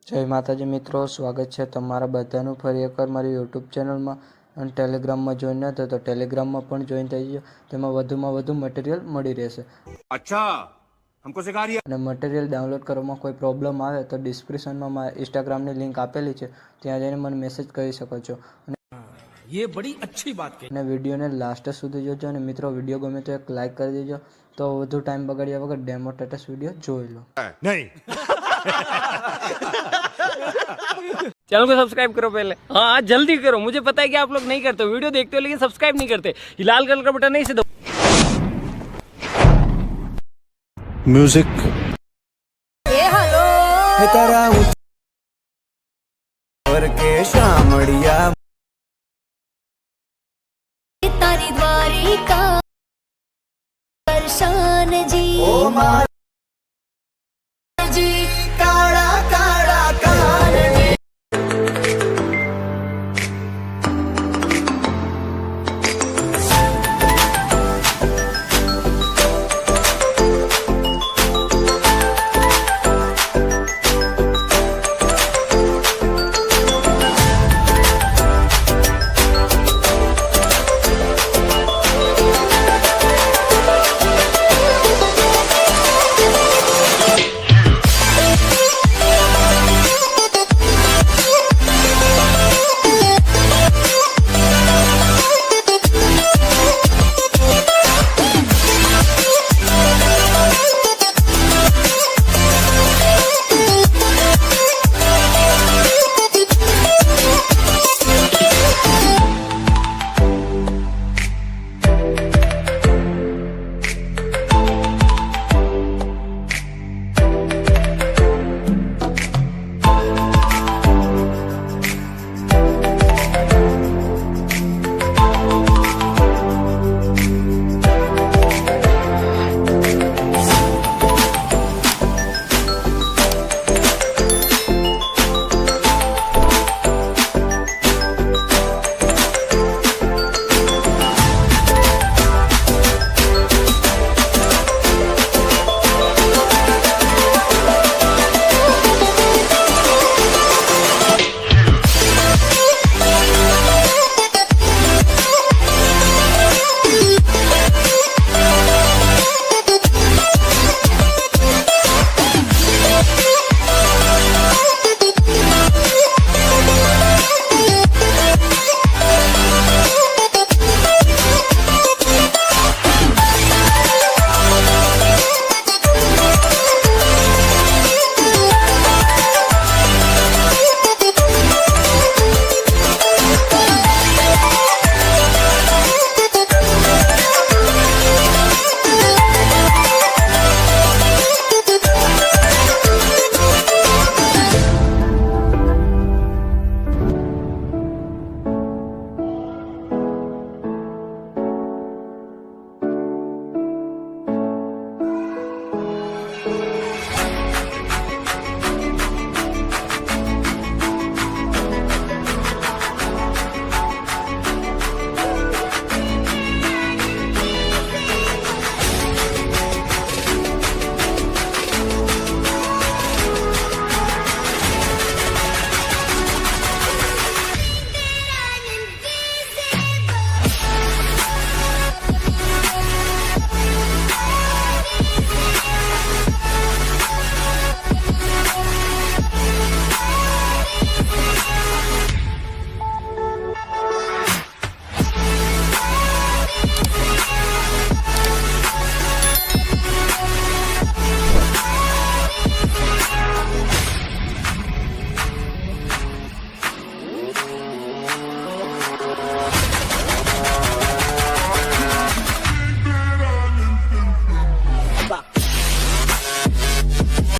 જય માતાજી મિત્રો, સ્વાગત છે તમારા બધાનું ફરી એકવાર મારી યુટ્યુબ ચેનલમાં અને ટેલિગ્રામમાં જોઈન ન થયો તો ટેલિગ્રામમાં પણ જોઈન થઈ ગયો. તેમાં વધુમાં વધુ મટીરિયલ મળી રહેશે. अच्छा हमको सिखा रही है. અને મટીરિયલ ડાઉનલોડ કરવામાં કોઈ પ્રોબ્લેમ આવે તો ડિસ્ક્રિપ્શનમાં મારા ઇન્સ્ટાગ્રામની લિંક આપેલી છે, ત્યાં જઈને મને મેસેજ કરી શકો છો. ये बड़ी अच्छी बात कही. અને વિડીયોને લાસ્ટ સુધી જોજો. અને મિત્રો, વિડીયો ગમે તો એક લાઇક કરી દેજો. તો વધુ ટાઈમ બગાડ્યા વગર ડેમો સ્ટેટસ વિડીયો જોઈ લો. नहीं चैनल को सब्सक्राइब करो पहले. हाँ जल्दी करो, मुझे पता है कि आप लोग नहीं करते हो, वीडियो देखते हो लेकिन सब्सक्राइब नहीं करते. ये लाल कलर का बटन नहीं से दो. म्यूजिक तारा के शामड़िया तारी द्वारिका दर्शन जी ओ मारा